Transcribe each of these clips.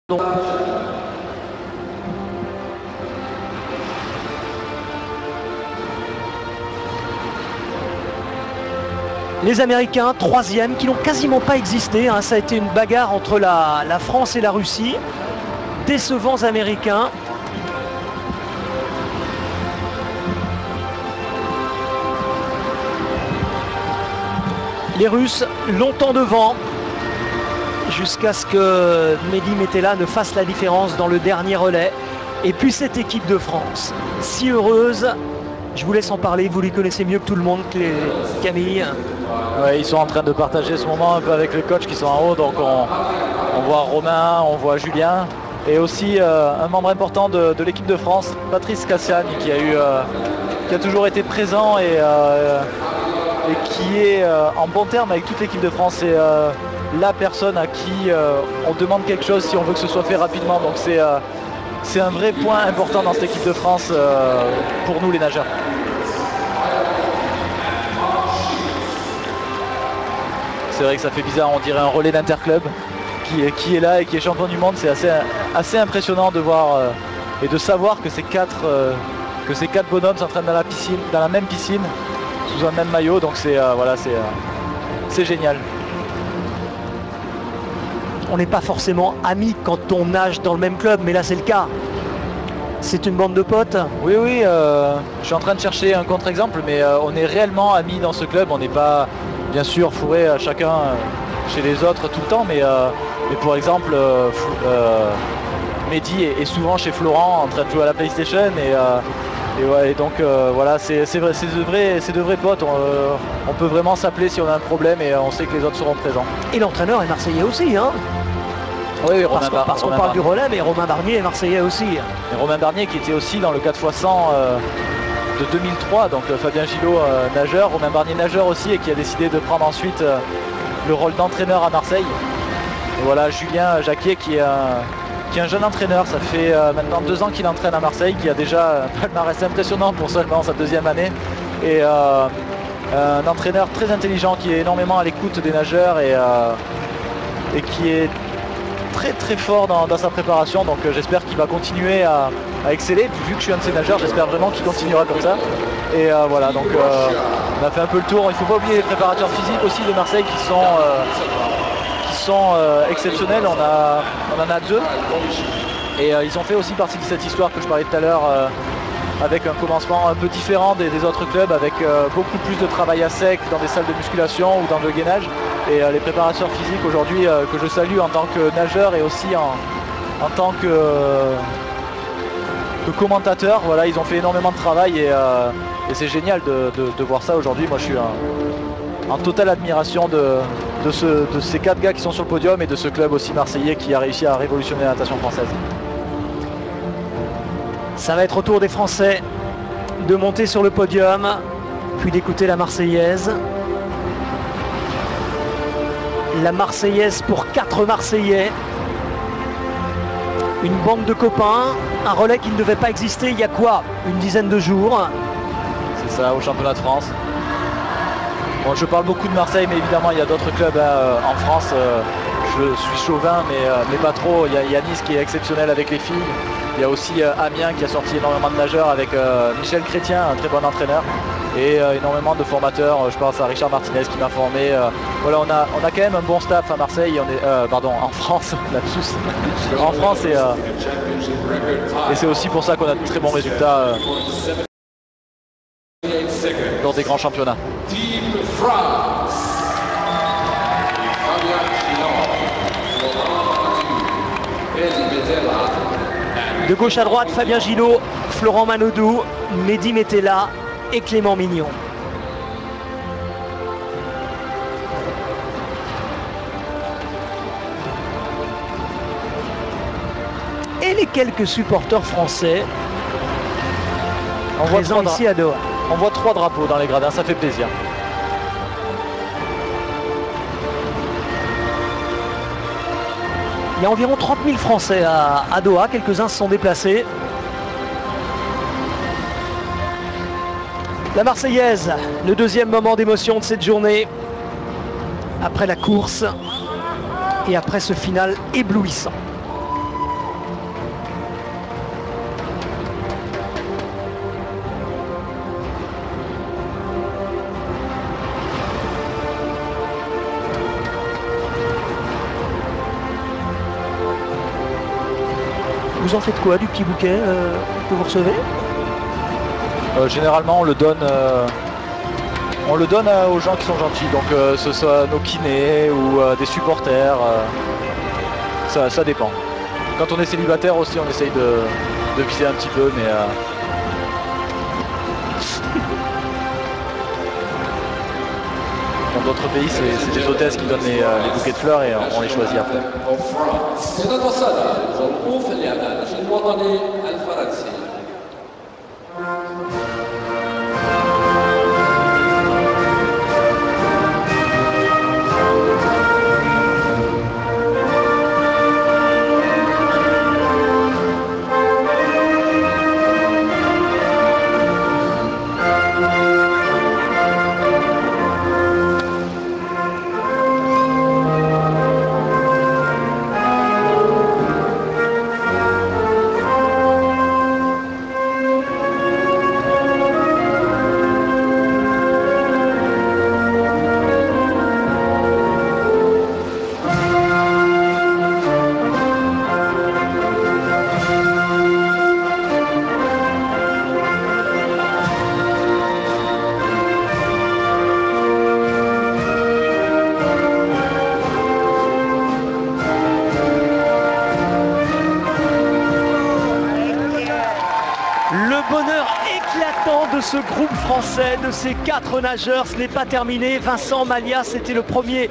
Donc, les Américains, troisième, qui n'ont quasiment pas existé. Hein. Ça a été une bagarre entre la France et la Russie. Décevants Américains. Les Russes longtemps devant, jusqu'à ce que Mehdi Metella ne fasse la différence dans le dernier relais. Et puis cette équipe de France, si heureuse, je vous laisse en parler, vous les connaissez mieux que tout le monde, Camille. Ouais, ils sont en train de partager ce moment un peu avec les coachs qui sont en haut, donc on voit Romain, on voit Julien, et aussi un membre important de l'équipe de France, Patrice Cassiani, qui a toujours été présent et qui est en bon terme avec toute l'équipe de France. C'est la personne à qui on demande quelque chose si on veut que ce soit fait rapidement. Donc c'est un vrai point important dans cette équipe de France pour nous les nageurs. C'est vrai que ça fait bizarre, on dirait un relais d'interclub qui est là et qui est champion du monde. C'est assez impressionnant de voir et de savoir que ces quatre bonhommes s'entraînent dans la même piscine, sous un même maillot. Donc c'est génial. On n'est pas forcément amis quand on nage dans le même club, mais là c'est le cas. C'est une bande de potes. Oui, je suis en train de chercher un contre-exemple, mais on est réellement amis dans ce club. On n'est pas, bien sûr, fourrés chacun chez les autres tout le temps, mais pour exemple, Mehdi est souvent chez Florent en train de jouer à la PlayStation, et donc voilà, c'est de vrais potes. On peut vraiment s'appeler si on a un problème, et on sait que les autres seront présents. Et l'entraîneur est marseillais aussi, hein. Oui, parce qu'on parle du relais, mais Romain Barnier est marseillais aussi. Et Romain Barnier qui était aussi dans le 4x100 de 2003, donc Fabien Gillot nageur, Romain Barnier nageur aussi, et qui a décidé de prendre ensuite le rôle d'entraîneur à Marseille. Et voilà, Julien Jacquier qui est un jeune entraîneur, ça fait maintenant 2 ans qu'il entraîne à Marseille, qui a déjà un palmarès impressionnant pour seulement sa 2e année, et un entraîneur très intelligent qui est énormément à l'écoute des nageurs et qui est très fort dans sa préparation. Donc j'espère qu'il va continuer à exceller. Puis, vu que je suis un de ces nageurs, j'espère vraiment qu'il continuera comme ça. Et voilà, donc on a fait un peu le tour. Il ne faut pas oublier les préparateurs physiques aussi de Marseille qui sont exceptionnels. On en a 2. Et ils ont fait aussi partie de cette histoire que je parlais tout à l'heure, avec un commencement un peu différent des autres clubs, avec beaucoup plus de travail à sec dans des salles de musculation ou dans le gainage. Et les préparateurs physiques aujourd'hui que je salue en tant que nageur et aussi en tant que commentateur, voilà, ils ont fait énormément de travail et c'est génial de voir ça aujourd'hui. Moi je suis en totale admiration de ces 4 gars qui sont sur le podium et de ce club aussi marseillais qui a réussi à révolutionner la natation française. Ça va être au tour des Français de monter sur le podium, puis d'écouter la Marseillaise. La Marseillaise pour 4 Marseillais. Une bande de copains, un relais qui ne devait pas exister il y a quoi, une dizaine de jours. C'est ça, au championnat de France. Bon, je parle beaucoup de Marseille, mais évidemment il y a d'autres clubs en France. Je suis chauvin, mais pas trop. Il y a Nice qui est exceptionnel avec les filles. Il y a aussi Amiens qui a sorti énormément de nageurs avec Michel Chrétien, un très bon entraîneur. Et énormément de formateurs. Je pense à Richard Martinez qui m'a formé. Voilà, on a quand même un bon staff à Marseille. En France, lapsus. En France, et c'est aussi pour ça qu'on a de très bons résultats dans des grands championnats. De gauche à droite, Fabien Gillot, Florent Manodou, Mehdi Metella et Clément Mignon. Et les quelques supporters français présents ici à Doha. On voit 3 drapeaux dans les gradins, ça fait plaisir. Il y a environ 30 000 Français à Doha, quelques-uns se sont déplacés. La Marseillaise, le 2e moment d'émotion de cette journée, après la course et après ce final éblouissant. Vous en faites quoi du petit bouquet que vous recevez? Généralement on le donne aux gens qui sont gentils, donc ce soit nos kinés ou des supporters, ça dépend. Quand on est célibataire aussi on essaye de viser un petit peu, mais dans d'autres pays c'est des hôtesses qui donnent les bouquets de fleurs et on les choisit après. Le bonheur éclatant de ce groupe français, de ces 4 nageurs, ce n'est pas terminé. Vincent Malia, c'était le premier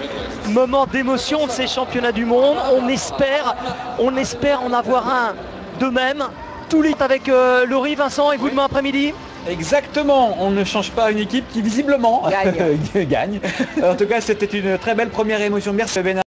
moment d'émotion de ces championnats du monde. On espère en avoir un de même. Tout les avec Laurie, Vincent et vous demain après-midi. Exactement, on ne change pas une équipe qui visiblement gagne. En tout cas, c'était une très belle première émotion. Merci Bénin.